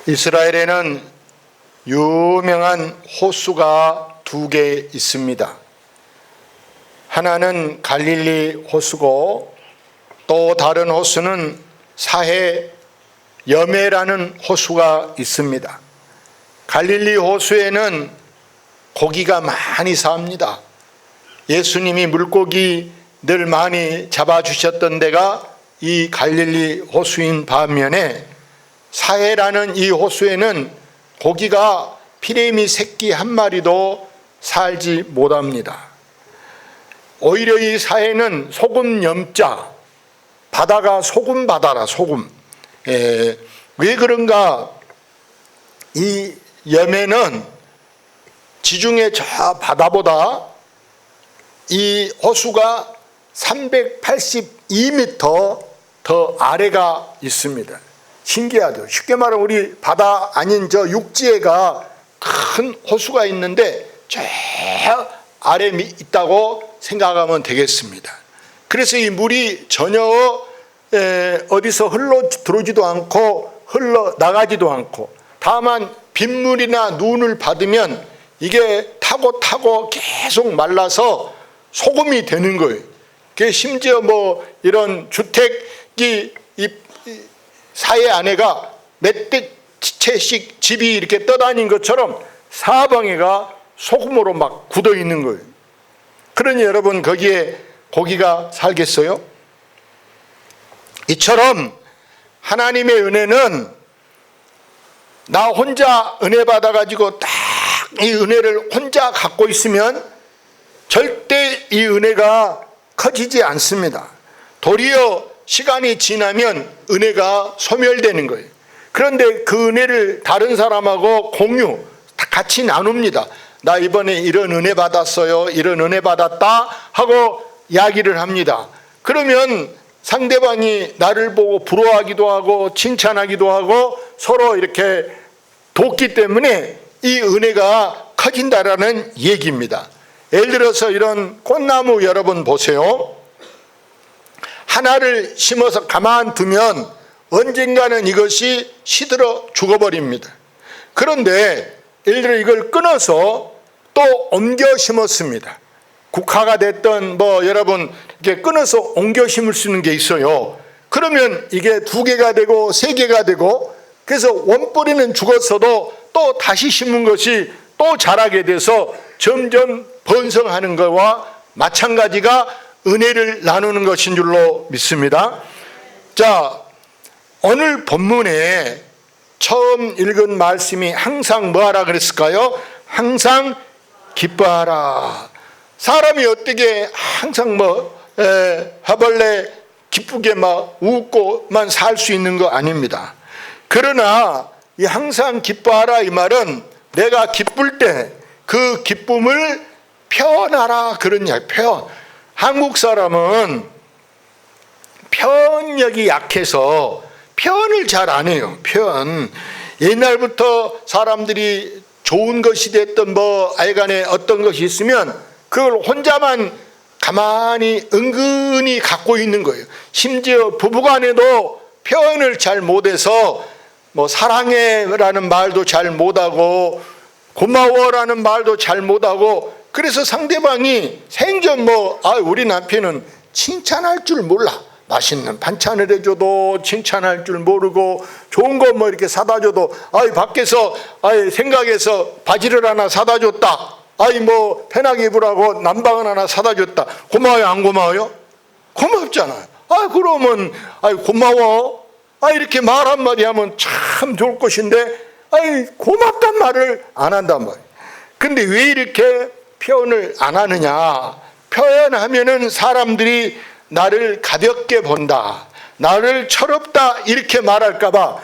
이스라엘에는 유명한 호수가 두 개 있습니다. 하나는 갈릴리 호수고 또 다른 호수는 사해 여메라는 호수가 있습니다. 갈릴리 호수에는 고기가 많이 삽니다. 예수님이 물고기 늘 많이 잡아주셨던 데가 이 갈릴리 호수인 반면에 사해라는 이 호수에는 고기가 피레미 새끼 한 마리도 살지 못합니다. 오히려 이 사해는 소금 염자, 바다가 소금 바다라, 소금. 왜 그런가? 이 염해는 지중해 저 바다보다 이 호수가 382m 더 아래가 있습니다. 신기하죠. 쉽게 말하면 우리 바다 아닌 저 육지에가 큰 호수가 있는데 저 아래 있다고 생각하면 되겠습니다. 그래서 이 물이 전혀 어디서 흘러 들어오지도 않고 흘러나가지도 않고, 다만 빗물이나 눈을 받으면 이게 타고 계속 말라서 소금이 되는 거예요. 심지어 뭐 이런 주택이 이 사해 안에가 몇 대 채씩 집이 이렇게 떠다닌 것처럼 사방에가 소금으로 막 굳어 있는 거예요. 그러니 여러분, 거기에 고기가 살겠어요? 이처럼 하나님의 은혜는 나 혼자 은혜 받아가지고 딱 이 은혜를 혼자 갖고 있으면 절대 이 은혜가 커지지 않습니다. 도리어 시간이 지나면 은혜가 소멸되는 거예요. 그런데 그 은혜를 다른 사람하고 공유, 같이 나눕니다. 나 이번에 이런 은혜 받았어요, 이런 은혜 받았다 하고 이야기를 합니다. 그러면 상대방이 나를 보고 부러워하기도 하고 칭찬하기도 하고 서로 이렇게 돕기 때문에 이 은혜가 커진다라는 얘기입니다. 예를 들어서 이런 꽃나무 여러분 보세요. 하나를 심어서 가만두면 언젠가는 이것이 시들어 죽어버립니다. 그런데 예를 들어 이걸 끊어서 또 옮겨 심었습니다. 국화가 됐던 여러분 이렇게 끊어서 옮겨 심을 수 있는 게 있어요. 그러면 이게 2개가 되고 3개가 되고, 그래서 원뿌리는 죽었어도 또 다시 심은 것이 또 자라게 돼서 점점 번성하는 것과 마찬가지가 은혜를 나누는 것인 줄로 믿습니다. 자, 오늘 본문에 처음 읽은 말씀이 항상 뭐하라 그랬을까요? 항상 기뻐하라. 사람이 어떻게 항상 하벌레 기쁘게 막 웃고만 살 수 있는 거 아닙니다. 그러나 이 항상 기뻐하라 이 말은 내가 기쁠 때 그 기쁨을 표현하라 그런 이야기. 표현. 한국 사람은 표현력이 약해서 표현을 잘 안 해요. 표현. 옛날부터 사람들이 좋은 것이 됐던 아이간에 어떤 것이 있으면 그걸 혼자만 가만히 은근히 갖고 있는 거예요. 심지어 부부간에도 표현을 잘 못해서 사랑해라는 말도 잘 못하고 고마워라는 말도 잘 못하고, 그래서 상대방이 생전 우리 남편은 칭찬할 줄 몰라. 맛있는 반찬을 해줘도 칭찬할 줄 모르고, 좋은 거 이렇게 사다 줘도 밖에서 생각해서 바지를 하나 사다 줬다. 편하게 입으라고 남방을 하나 사다 줬다. 고마워요, 안 고마워요? 고맙잖아요. 그러면 고마워. 이렇게 말 한마디 하면 참 좋을 것인데 고맙단 말을 안 한단 말이에요. 근데 왜 이렇게 표현을 안 하느냐? 표현하면은 사람들이 나를 가볍게 본다, 나를 철없다 이렇게 말할까봐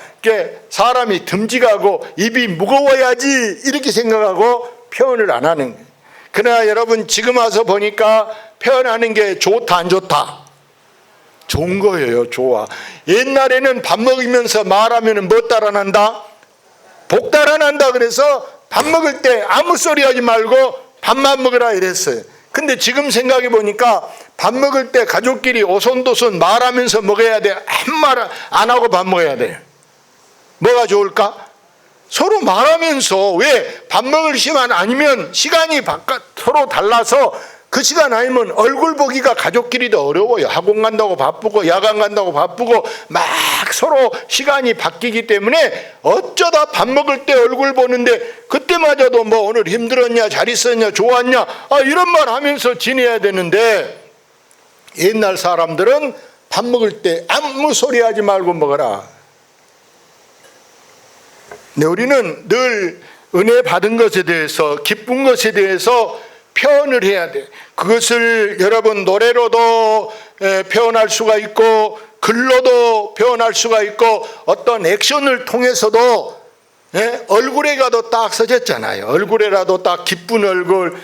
사람이 듬직하고 입이 무거워야지 이렇게 생각하고 표현을 안 하는 거예요. 그러나 여러분, 지금 와서 보니까 표현하는 게 좋다 안 좋다? 좋은 거예요. 좋아. 옛날에는 밥 먹으면서 말하면 뭐 따라난다? 복 따라난다. 그래서 밥 먹을 때 아무 소리 하지 말고 밥만 먹으라 이랬어요. 근데 지금 생각해 보니까 밥 먹을 때 가족끼리 오손도손 말하면서 먹어야 돼. 아무 말 안 하고 밥 먹어야 돼요. 뭐가 좋을까? 서로 말하면서, 왜 밥 먹을 시간 아니면 시간이 바깥 서로 달라서 그 시간 아니면 얼굴 보기가 가족끼리도 어려워요. 학원 간다고 바쁘고 야간 간다고 바쁘고 막 서로 시간이 바뀌기 때문에 어쩌다 밥 먹을 때 얼굴 보는데 그때마저도 뭐 오늘 힘들었냐, 잘 있었냐, 좋았냐, 이런 말 하면서 지내야 되는데, 옛날 사람들은 밥 먹을 때 아무 소리 하지 말고 먹어라. 근데 우리는 늘 은혜 받은 것에 대해서, 기쁜 것에 대해서 표현을 해야 돼. 그것을 여러분 노래로도 표현할 수가 있고, 글로도 표현할 수가 있고, 어떤 액션을 통해서도, 얼굴에라도 딱 써졌잖아요. 얼굴에라도 딱 기쁜 얼굴,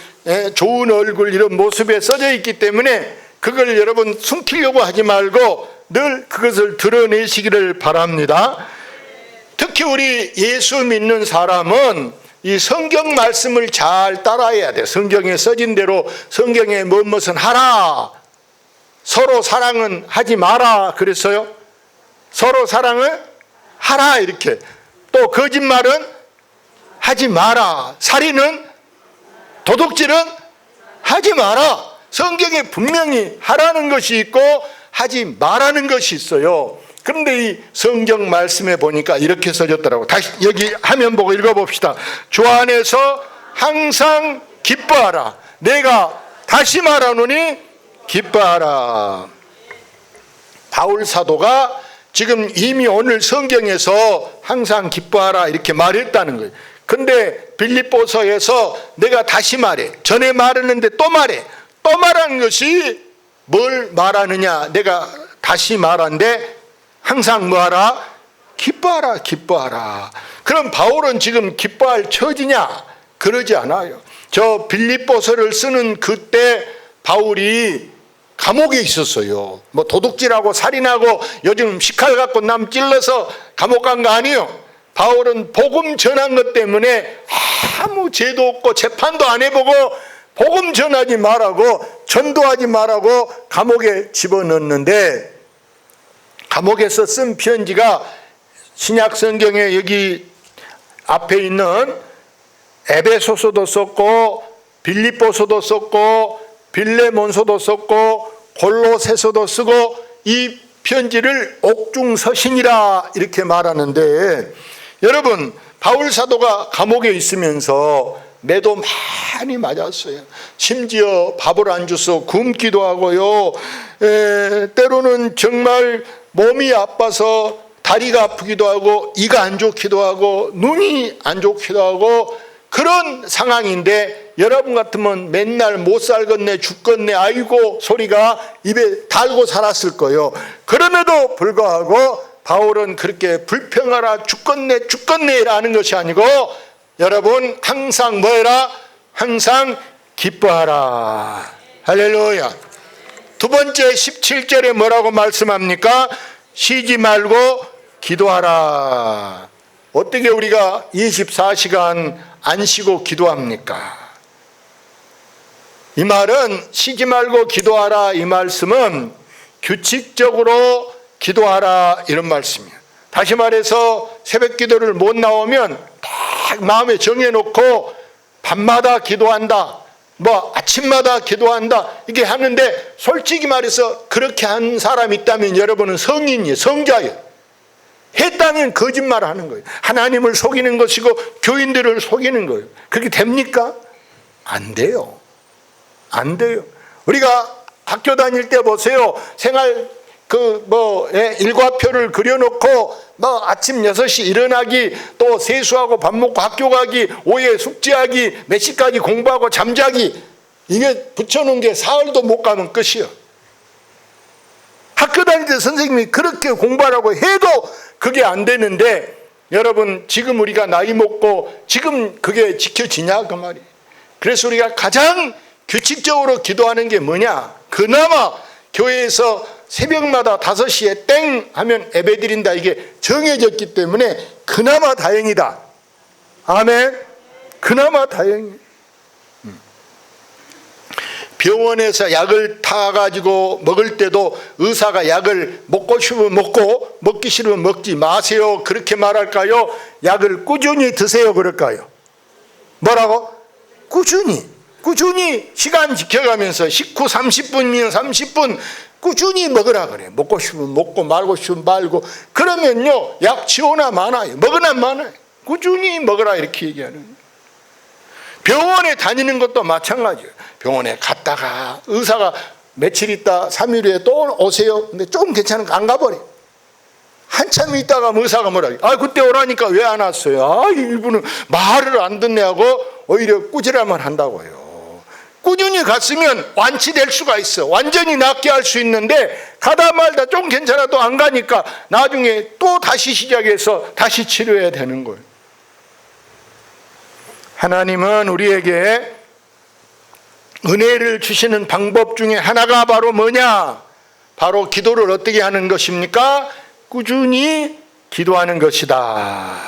좋은 얼굴, 이런 모습에 써져 있기 때문에 그걸 여러분 숨기려고 하지 말고 늘 그것을 드러내시기를 바랍니다. 특히 우리 예수 믿는 사람은 이 성경 말씀을 잘 따라해야 돼. 성경에 써진 대로, 성경에 무엇은 하라, 서로 사랑은 하지 마라 그랬어요. 서로 사랑을 하라, 이렇게. 또 거짓말은 하지 마라, 살인은, 도둑질은 하지 마라. 성경에 분명히 하라는 것이 있고 하지 말라는 것이 있어요. 그런데 이 성경 말씀에 보니까 이렇게 써졌더라고. 다시 여기 화면 보고 읽어봅시다. 주 안에서 항상 기뻐하라. 내가 다시 말하노니 기뻐하라. 바울 사도가 지금 이미 오늘 성경에서 항상 기뻐하라 이렇게 말했다는 거예요. 근데 빌립보서에서 내가 다시 말해, 전에 말했는데 또 말해, 또 말하는 것이 뭘 말하느냐, 내가 다시 말한데 항상 뭐하라? 기뻐하라, 기뻐하라. 그럼 바울은 지금 기뻐할 처지냐? 그러지 않아요. 저 빌립보서를 쓰는 그때 바울이 감옥에 있었어요. 뭐 도둑질하고 살인하고 요즘 식칼 갖고 남 찔러서 감옥 간 거 아니에요. 바울은 복음 전한 것 때문에 아무 죄도 없고 재판도 안 해보고 복음 전하지 말라고, 전도하지 말라고 감옥에 집어넣는데, 감옥에서 쓴 편지가 신약 성경에 여기 앞에 있는 에베소서도 썼고, 빌립보서도 썼고, 빌레몬서도 썼고, 골로새서도 쓰고, 이 편지를 옥중서신이라 이렇게 말하는데, 여러분 바울 사도가 감옥에 있으면서 매도 많이 맞았어요. 심지어 밥을 안 줘서 굶기도 하고요, 때로는 정말 몸이 아파서 다리가 아프기도 하고, 이가 안 좋기도 하고, 눈이 안 좋기도 하고, 그런 상황인데 여러분 같으면 맨날 못 살겠네, 죽겠네, 아이고 소리가 입에 달고 살았을 거예요. 그럼에도 불구하고 바울은 그렇게 불평하라, 죽겠네, 죽겠네 라는 것이 아니고, 여러분 항상 뭐해라? 항상 기뻐하라. 할렐루야. 두 번째 17절에 뭐라고 말씀합니까? 쉬지 말고 기도하라. 어떻게 우리가 24시간 안 쉬고 기도합니까? 이 말은 쉬지 말고 기도하라, 이 말씀은 규칙적으로 기도하라 이런 말씀이에요. 다시 말해서 새벽 기도를 못 나오면 딱 마음에 정해놓고 밤마다 기도한다, 뭐 아침마다 기도한다 이렇게 하는데, 솔직히 말해서 그렇게 한 사람이 있다면 여러분은 성인이에요, 성자예요. 했다면 거짓말을 하는 거예요. 하나님을 속이는 것이고 교인들을 속이는 거예요. 그렇게 됩니까? 안 돼요. 안 돼요. 우리가 학교 다닐 때 보세요. 생활 일과표를 그려놓고 아침 6시 일어나기, 또 세수하고 밥 먹고 학교 가기, 오후에 숙제하기, 몇 시까지 공부하고 잠자기, 이게 붙여놓은 게 사흘도 못 가면 끝이요. 학교 다닐 때 선생님이 그렇게 공부하라고 해도 그게 안 되는데, 여러분 지금 우리가 나이 먹고 지금 그게 지켜지냐 그 말이에요. 그래서 우리가 가장 규칙적으로 기도하는 게 뭐냐? 그나마 교회에서 새벽마다 5시에 땡 하면 예배 드린다, 이게 정해졌기 때문에 그나마 다행이다. 아멘. 그나마 다행이에요. 병원에서 약을 타가지고 먹을 때도 의사가 약을 먹고 싶으면 먹고 먹기 싫으면 먹지 마세요 그렇게 말할까요? 약을 꾸준히 드세요 그럴까요? 뭐라고? 꾸준히 시간 지켜가면서 식후 30분이면 30분 꾸준히 먹으라 그래. 먹고 싶으면 먹고 말고 싶으면 말고. 그러면요 약 치우나 마나요. 먹으나 마나요. 꾸준히 먹으라 이렇게 얘기하는 거예요. 병원에 다니는 것도 마찬가지예요. 병원에 갔다가 의사가 며칠 있다 3일 후에 또 오세요. 근데 좀 괜찮으니까 안 가버려. 한참 있다가 의사가 뭐라 그때 오라니까 왜 안 왔어요? 이분은 말을 안 듣네 하고 오히려 꾸지람을 한다고요. 꾸준히 갔으면 완치될 수가 있어. 완전히 낫게 할 수 있는데 가다 말다 좀 괜찮아도 안 가니까 나중에 또 다시 시작해서 다시 치료해야 되는 거예요. 하나님은 우리에게 은혜를 주시는 방법 중에 하나가 바로 뭐냐? 바로 기도를 어떻게 하는 것입니까? 꾸준히 기도하는 것이다.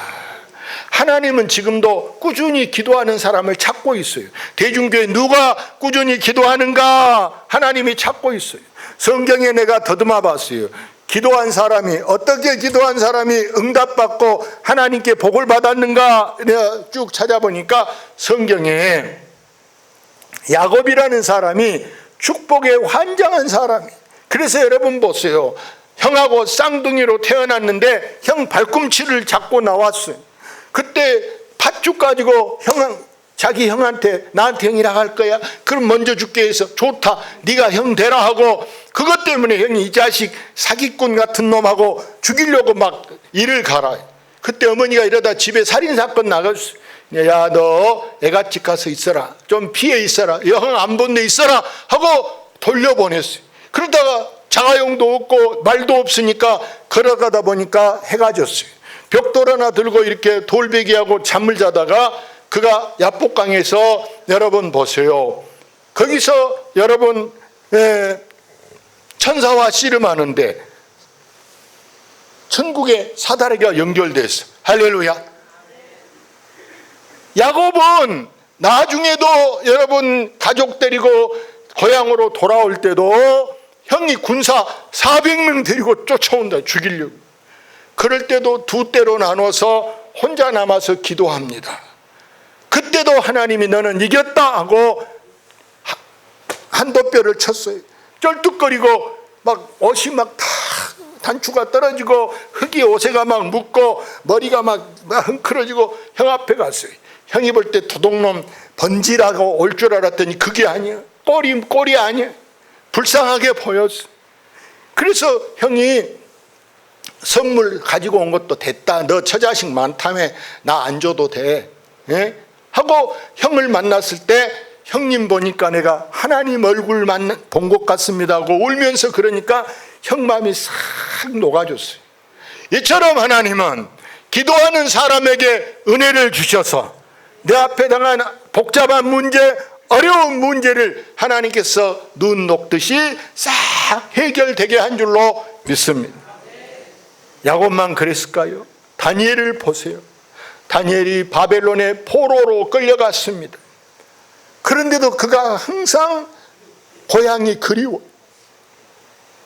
하나님은 지금도 꾸준히 기도하는 사람을 찾고 있어요. 대중교회 누가 꾸준히 기도하는가? 하나님이 찾고 있어요. 성경에 내가 더듬어 봤어요. 기도한 사람이 어떻게 기도한 사람이 응답받고 하나님께 복을 받았는가 내가 쭉 찾아보니까 성경에 야곱이라는 사람이 축복에 환장한 사람이. 그래서 여러분 보세요. 형하고 쌍둥이로 태어났는데 형 발꿈치를 잡고 나왔어요. 그때 팥죽 가지고 자기 형한테 나한테 형이라 할 거야? 그럼 먼저 줄게 해서 좋다 네가 형 되라 하고 그것 때문에 형이 이 자식 사기꾼 같은 놈하고 죽이려고 막 일을 갈아요. 그때 어머니가 이러다 집에 살인사건 나갔어. 야 너 애갓집 가서 있어라. 좀 피해 있어라. 형 안 본 데 있어라 하고 돌려보냈어요. 그러다가 자가용도 없고 말도 없으니까 걸어가다 보니까 해가 졌어요. 벽돌 하나 들고 이렇게 돌베기하고 잠을 자다가 그가 야복강에서 여러분 보세요. 거기서 여러분 천사와 씨름하는데 천국의 사다리가 연결됐어. 할렐루야. 야곱은 나중에도 여러분 가족 데리고 고향으로 돌아올 때도 형이 군사 400명 데리고 쫓아온다. 죽이려고. 그럴 때도 두 때로 나눠서 혼자 남아서 기도합니다. 그때도 하나님이 너는 이겼다 하고 한도뼈를 쳤어요. 쩔뚝거리고 막 옷이 막 다 단추가 떨어지고 흙이 옷에가 막 묻고 머리가 막 흥크러지고 형 앞에 갔어요. 형이 볼 때 도둑놈 번지라고 올 줄 알았더니 그게 아니야. 꼴이 아니야. 불쌍하게 보였어. 그래서 형이 선물 가지고 온 것도 됐다. 너 처자식 많다며 나 안 줘도 돼. 예? 하고 형을 만났을 때 형님 보니까 내가 하나님 얼굴 본 것 같습니다 하고 울면서 그러니까 형 마음이 싹 녹아졌어요. 이처럼 하나님은 기도하는 사람에게 은혜를 주셔서 내 앞에 당한 복잡한 문제, 어려운 문제를 하나님께서 눈 녹듯이 싹 해결되게 한 줄로 믿습니다. 야곱만 그랬을까요? 다니엘을 보세요. 다니엘이 바벨론의 포로로 끌려갔습니다. 그런데도 그가 항상 고향이 그리워.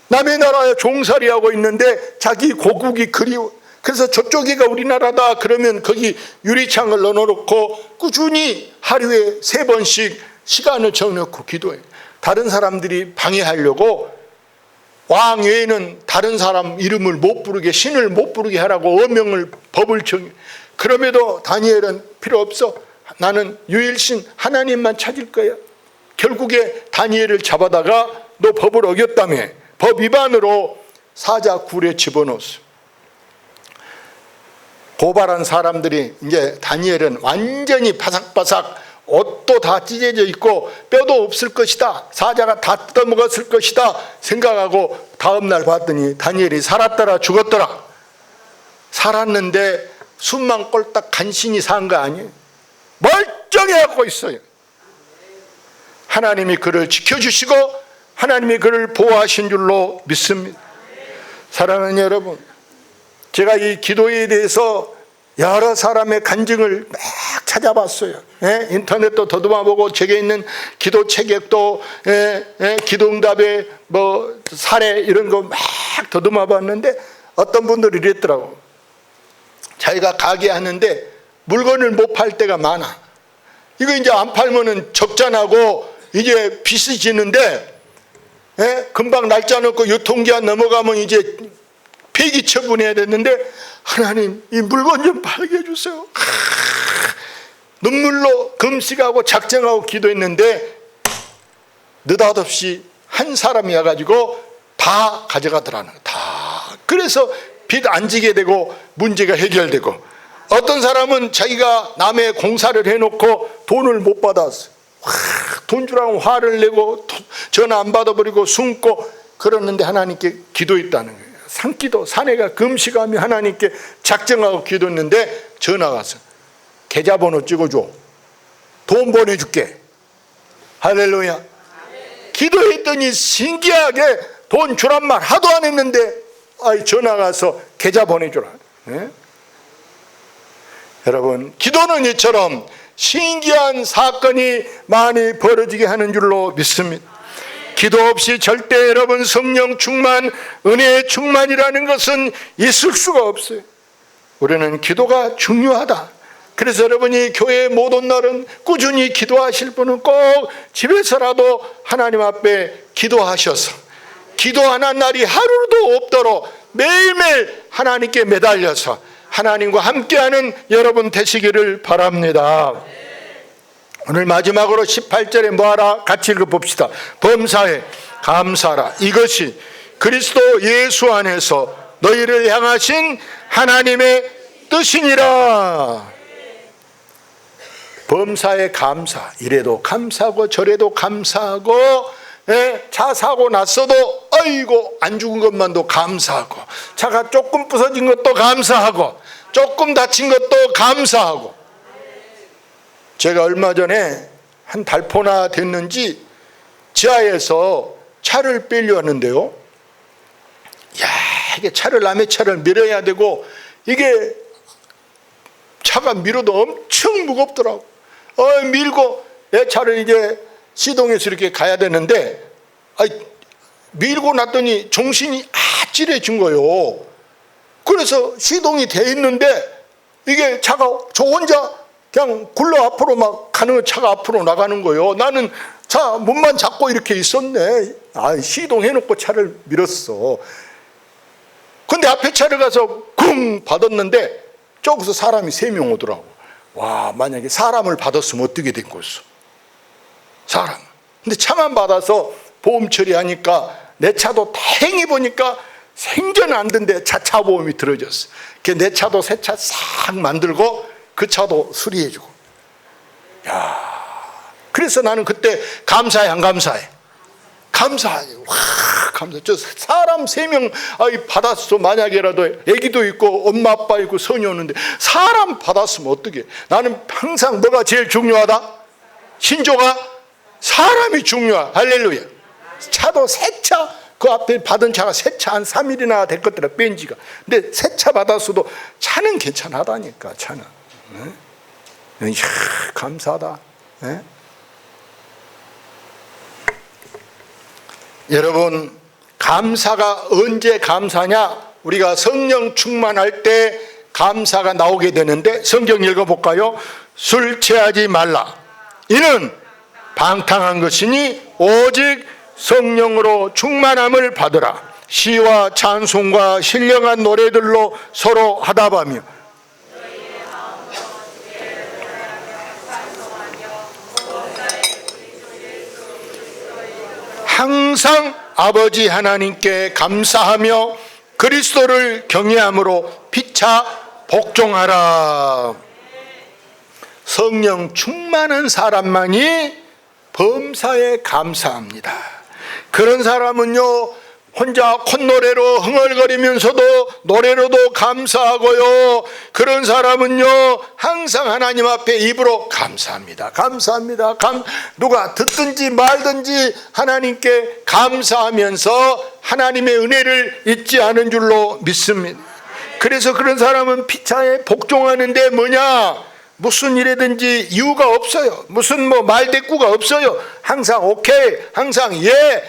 남의 나라에 종살이하고 있는데 자기 고국이 그리워. 그래서 저쪽이가 우리나라다 그러면 거기 유리창을 넣어놓고 꾸준히 하루에 3번씩 시간을 정해놓고 기도해요. 다른 사람들이 방해하려고 왕 외에는 다른 사람 이름을 못 부르게, 신을 못 부르게 하라고 어명을, 법을 정해. 그럼에도 다니엘은 필요 없어. 나는 유일신 하나님만 찾을 거야. 결국에 다니엘을 잡아다가 너 법을 어겼다며 법 위반으로 사자 굴에 집어넣었어. 고발한 사람들이 이제 다니엘은 완전히 바삭바삭 옷도 다 찢어져 있고 뼈도 없을 것이다. 사자가 다 뜯어먹었을 것이다 생각하고 다음날 봤더니 다니엘이 살았더라 죽었더라. 살았는데 숨만 꼴딱 간신히 산 거 아니에요. 멀쩡해갖고 있어요. 하나님이 그를 지켜주시고 하나님이 그를 보호하신 줄로 믿습니다. 사랑하는 여러분, 제가 이 기도에 대해서 여러 사람의 간증을 막 찾아봤어요. 인터넷도 더듬어보고 책에 있는 기도 체격도 기도응답의 뭐 사례 이런 거 막 더듬어봤는데 어떤 분들이 이랬더라고. 자기가 가게 하는데 물건을 못 팔 때가 많아. 이거 이제 안 팔면은 적자나고 이제 빚이 지는데 금방 날짜 넣고 유통기한 넘어가면 이제 폐기 처분해야 되는데 하나님 이 물건 좀 팔게 해주세요. 눈물로 금식하고 작정하고 기도했는데 느닷없이 한 사람이 와가지고 다 가져가더라는 거야. 다. 그래서 빚 안 지게 되고 문제가 해결되고, 어떤 사람은 자기가 남의 공사를 해놓고 돈을 못 받았어. 돈 주라고 화를 내고 전화 안 받아버리고 숨고 그러는데 하나님께 기도했다는 거예요. 산기도 사내가 금식하며 하나님께 작정하고 기도했는데 전화가 왔어. 계좌번호 찍어줘. 돈 보내줄게. 할렐루야. 기도했더니 신기하게 돈 주란 말 하도 안 했는데 전화가 와서 계좌 보내주라. 여러분, 기도는 이처럼 신기한 사건이 많이 벌어지게 하는 줄로 믿습니다. 기도 없이 절대 여러분 성령 충만, 은혜의 충만이라는 것은 있을 수가 없어요. 우리는 기도가 중요하다. 그래서 여러분이 교회에 못 온 날은 꾸준히 기도하실 분은 꼭 집에서라도 하나님 앞에 기도하셔서, 기도 안 한 날이 하루도 없도록 매일매일 하나님께 매달려서 하나님과 함께하는 여러분 되시기를 바랍니다. 오늘 마지막으로 18절에 뭐하라? 같이 읽어봅시다. 범사에 감사하라. 이것이 그리스도 예수 안에서 너희를 향하신 하나님의 뜻이니라. 범사에 감사. 이래도 감사하고 저래도 감사하고, 차 사고 났어도 아이고 안 죽은 것만도 감사하고, 차가 조금 부서진 것도 감사하고, 조금 다친 것도 감사하고. 제가 얼마 전에 한 달포나 됐는지 지하에서 차를 빼려왔는데요, 이게 차를 남의 차를 밀어야 되고, 이게 차가 밀어도 엄청 무겁더라고. 밀고 내 차를 이제 시동에서 이렇게 가야 되는데, 밀고 났더니 정신이 아찔해진 거예요. 그래서 시동이 돼 있는데 이게 차가 저 혼자 그냥 굴러 앞으로 막 가는, 차가 앞으로 나가는 거예요. 나는 차 문만 잡고 이렇게 있었네. 시동해놓고 차를 밀었어. 근데 앞에 차를 가서 쿵 받았는데 저기서 사람이 3명 오더라고. 와, 만약에 사람을 받았으면 어떻게 된 거였어? 사람. 근데 차만 받아서 보험 처리하니까 내 차도 다행히 보니까 생전 안 든데 자차 보험이 들어졌어. 내 차도 새 차 싹 만들고 그 차도 수리해주고. 그래서 나는 그때 감사해, 안 감사해? 감사해. 감사. 저 사람 3명 받았어. 만약에라도 애기도 있고 엄마 아빠 있고 선이 오는데 사람 받았으면 어떡해? 나는 항상 뭐가 제일 중요하다? 신조가 사람이 중요하. 할렐루야. 차도 새 차, 그 앞에 받은 차가 새 차 한 3일이나 됐거든, 뺀지가. 근데 새 차 받았어도 차는 괜찮하다니까. 차는 감사하다. 여러분, 감사가 언제 감사냐? 우리가 성령 충만할 때 감사가 나오게 되는데, 성경 읽어볼까요? 술 취하지 말라. 이는 방탕한 것이니 오직 성령으로 충만함을 받으라. 시와 찬송과 신령한 노래들로 서로 하답하며 항상 아버지 하나님께 감사하며 그리스도를 경외함으로 피차 복종하라. 성령 충만한 사람만이 범사에 감사합니다. 그런 사람은요, 혼자 콧노래로 흥얼거리면서도 노래로도 감사하고요, 그런 사람은요 항상 하나님 앞에 입으로 감사합니다, 감사합니다. 누가 듣든지 말든지 하나님께 감사하면서 하나님의 은혜를 잊지 않은 줄로 믿습니다. 그래서 그런 사람은 피차에 복종하는데 뭐냐? 무슨 일이든지 이유가 없어요. 무슨 뭐 말대꾸가 없어요. 항상 오케이, 항상 예,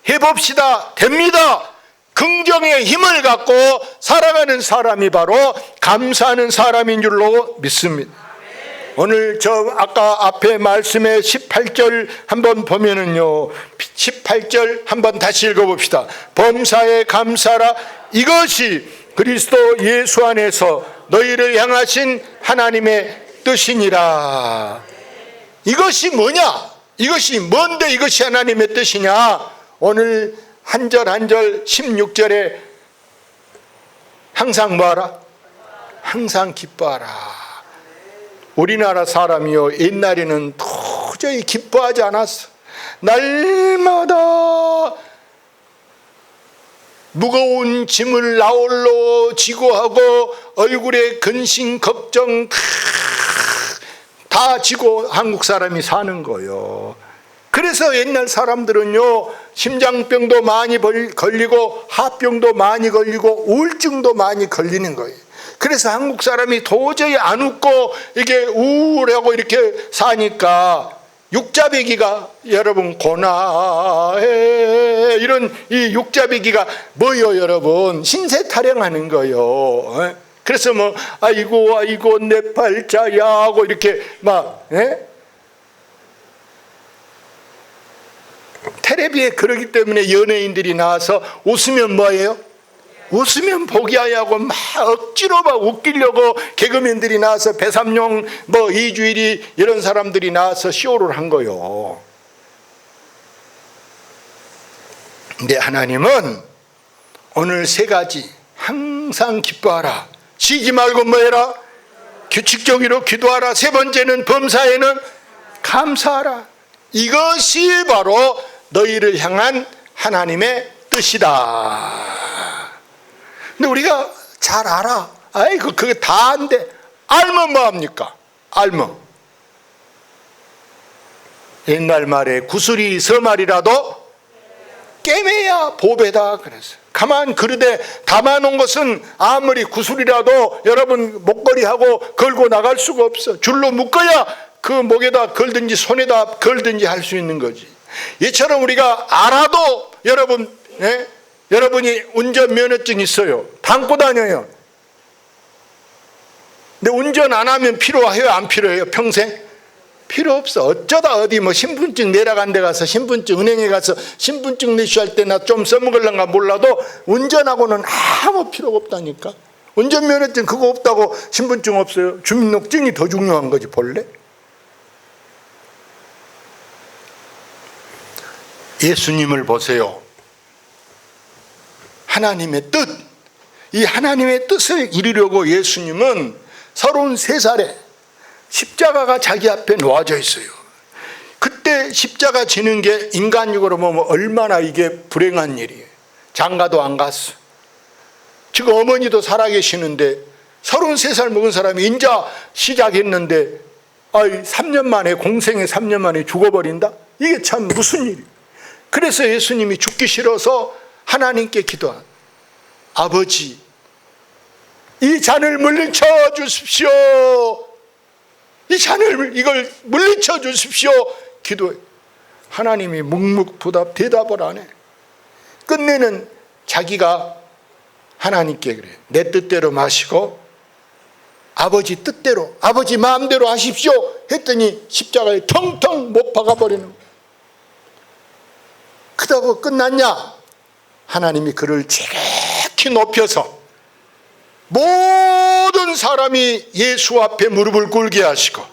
해봅시다, 됩니다. 긍정의 힘을 갖고 살아가는 사람이 바로 감사하는 사람인 줄로 믿습니다. 오늘 저 아까 앞에 말씀의 18절 한번 보면은요, 18절 한번 다시 읽어봅시다. 범사에 감사라, 이것이 그리스도 예수 안에서 너희를 향하신 하나님의 뜻이니라. 이것이 뭐냐? 이것이 뭔데 이것이 하나님의 뜻이냐? 오늘 한 절 한 절 16절에 항상 뭐하라? 항상 기뻐하라. 우리나라 사람이요, 옛날에는 도저히 기뻐하지 않았어. 날마다 무거운 짐을 나홀로 지고 하고 얼굴에 근심 걱정 다 지고 한국 사람이 사는 거예요. 그래서 옛날 사람들은요, 심장병도 많이 걸리고 하병도 많이 걸리고 우울증도 많이 걸리는 거예요. 그래서 한국 사람이 도저히 안 웃고 이게 우울하고 이렇게 사니까 육자배기가, 여러분, 고나해 이런 이 육자배기가 뭐요, 여러분? 신세 타령하는 거예요. 그래서 뭐 아이고 아이고 내 팔자야 하고 이렇게 막 텔레비에 그러기 때문에 연예인들이 나와서 웃으면 뭐예요? 웃으면 복이야 하고 막 억지로 막 웃기려고 개그맨들이 나와서 배삼룡 뭐 이주일이 이런 사람들이 나와서 쇼를 한 거요. 근데 하나님은 오늘 세 가지, 항상 기뻐하라, 쉬지 말고 뭐 해라? 규칙적으로 기도하라. 세 번째는 범사에는 감사하라. 이것이 바로 너희를 향한 하나님의 뜻이다. 근데 우리가 잘 알아. 아이고 그게 다 안 돼. 알면 뭐합니까? 알면 옛날 말에 구슬이 서말이라도 깨매야 보배다 그랬어요. 가만 그르되 담아놓은 것은 아무리 구슬이라도 여러분 목걸이하고 걸고 나갈 수가 없어. 줄로 묶어야 그 목에다 걸든지 손에다 걸든지 할 수 있는 거지. 이처럼 우리가 알아도 여러분, 여러분이 운전면허증 있어요. 담고 다녀요. 근데 운전 안 하면 필요해요? 안 필요해요? 평생? 필요 없어. 어쩌다 어디 뭐 신분증 내려간 데 가서 신분증 은행에 가서 신분증 내시할 때나 좀 써먹을란가 몰라도 운전하고는 아무 필요가 없다니까. 운전면허증 그거 없다고 신분증 없어요? 주민등록증이 더 중요한 거지 본래? 예수님을 보세요. 하나님의 뜻, 이 하나님의 뜻을 이루려고 예수님은 33살에 십자가가 자기 앞에 놓아져 있어요. 그때 십자가 지는 게 인간적으로 보면 얼마나 이게 불행한 일이에요. 장가도 안 갔어. 지금 어머니도 살아계시는데 33살 먹은 사람이 인자 시작했는데 3년 만에, 공생에 3년 만에 죽어버린다? 이게 참 무슨 일이에요. 그래서 예수님이 죽기 싫어서 하나님께 기도한, 아버지 이 잔을 물리쳐 주십시오. 이 잔을 이걸 물리쳐 주십시오. 기도해. 하나님이 묵묵부답 대답을 안 해. 끝내는 자기가 하나님께 그래. 내 뜻대로 마시고 아버지 뜻대로, 아버지 마음대로 하십시오 했더니 십자가에 텅텅 못 박아버리는 거야. 그다고 끝났냐? 하나님이 그를 지극히 높여서 모든 사람이 예수 앞에 무릎을 꿇게 하시고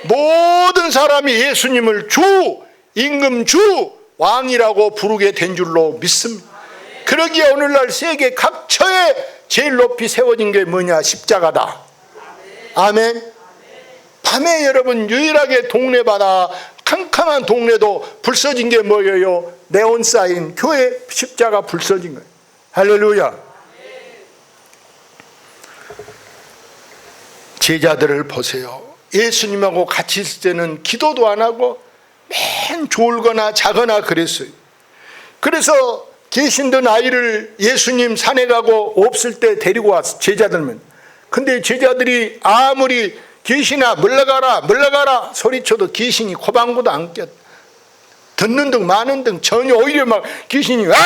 모든 사람이 예수님을 주, 임금 주, 왕이라고 부르게 된 줄로 믿습니다. 그러기에 오늘날 세계 각처에 제일 높이 세워진 게 뭐냐? 십자가다. 아멘. 밤에 여러분 유일하게 동네마다 캄캄한 동네도 불 써진 게 뭐예요? 네온사인, 교회 십자가 불 써진 거예요. 할렐루야. 제자들을 보세요. 예수님하고 같이 있을 때는 기도도 안 하고 맨 졸거나 자거나 그랬어요. 그래서 계신던 아이를 예수님 산에 가고 없을 때 데리고 왔어, 제자들만. 근데 제자들이 아무리 귀신아 물러가라 물러가라 소리쳐도 귀신이 코방구도 안 꼈다. 듣는 등 마는 등 전혀 오히려 막 귀신이 아!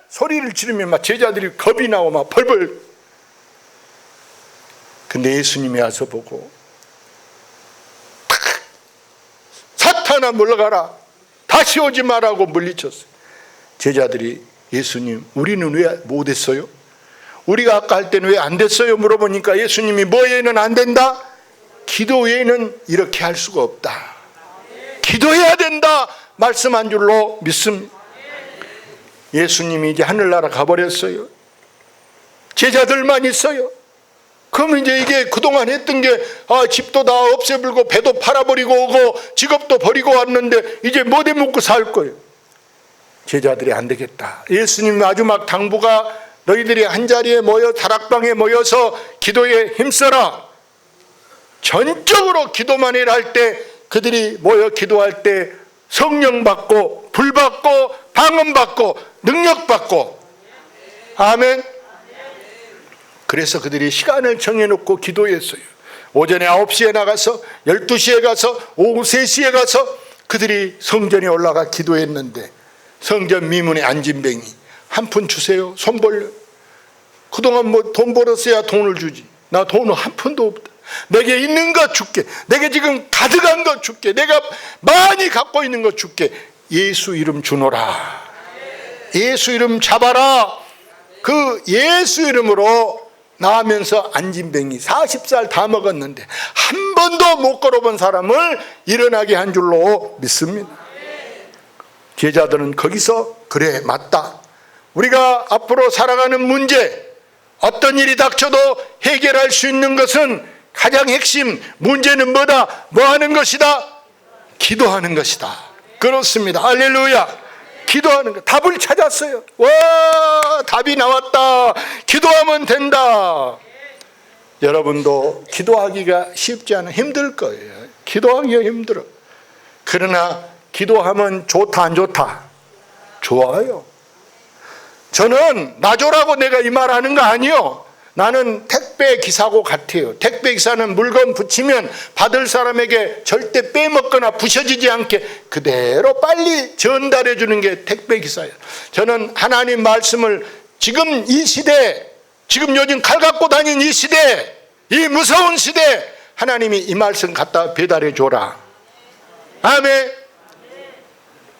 소리를 지르면 막 제자들이 겁이 나고 막 벌벌. 근데 예수님이 와서 보고 사탄아 물러가라 다시 오지 마라고 물리쳤어요. 제자들이 예수님 우리는 왜 못했어요? 우리가 아까 할 때는 왜 안 됐어요? 물어보니까 예수님이 뭐 외에는 안 된다? 기도 외에는 이렇게 할 수가 없다. 기도해야 된다 말씀한 줄로 믿습니다. 예수님이 이제 하늘나라 가버렸어요. 제자들만 있어요. 그럼 이제 이게 그동안 했던 게 집도 다 없애버리고 배도 팔아버리고 오고 직업도 버리고 왔는데 이제 뭐대 먹고 살 거예요. 제자들이 안 되겠다. 예수님 마지막 당부가 너희들이 한자리에 모여 다락방에 모여서 기도에 힘써라. 전적으로 기도만 해라 할 때 그들이 모여 기도할 때 성령 받고 불 받고 방언 받고 능력 받고 아멘. 그래서 그들이 시간을 정해놓고 기도했어요. 오전에 9시에 나가서 12시에 가서 오후 3시에 가서 그들이 성전에 올라가 기도했는데 성전 미문에 앉은 뱅이 한 푼 주세요. 손 벌려. 그동안 뭐 돈 벌었어야 돈을 주지. 나 돈은 한 푼도 없다. 내게 있는 것 줄게. 내게 지금 가득한 것 줄게. 내가 많이 갖고 있는 것 줄게. 예수 이름 주노라. 예수 이름 잡아라. 그 예수 이름으로 나오면서 안진뱅이 40살 다 먹었는데 한 번도 못 걸어본 사람을 일어나게 한 줄로 믿습니다. 제자들은 거기서 그래 맞다. 우리가 앞으로 살아가는 문제 어떤 일이 닥쳐도 해결할 수 있는 것은 가장 핵심 문제는 뭐다? 뭐 하는 것이다? 기도하는 것이다. 그렇습니다. 할렐루야. 기도하는 것. 답을 찾았어요. 와, 답이 나왔다. 기도하면 된다. 여러분도 기도하기가 쉽지 않아. 힘들 거예요. 기도하기가 힘들어. 그러나 기도하면 좋다 안 좋다? 좋아요. 저는 놔줘라고 내가 이 말 하는 거 아니요. 나는 택배 기사하고 같아요. 택배 기사는 물건 붙이면 받을 사람에게 절대 빼먹거나 부셔지지 않게 그대로 빨리 전달해 주는 게 택배 기사예요. 저는 하나님 말씀을 지금 이 시대, 지금 요즘 칼 갖고 다니는 이 시대, 이 무서운 시대 하나님이 이 말씀 갖다 배달해 줘라. 아멘.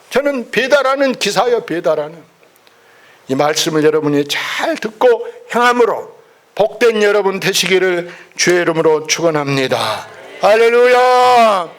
저는 배달하는 기사예요. 배달하는. 이 말씀을 여러분이 잘 듣고 행함으로 복된 여러분 되시기를 주의 이름으로 축원합니다. 할렐루야.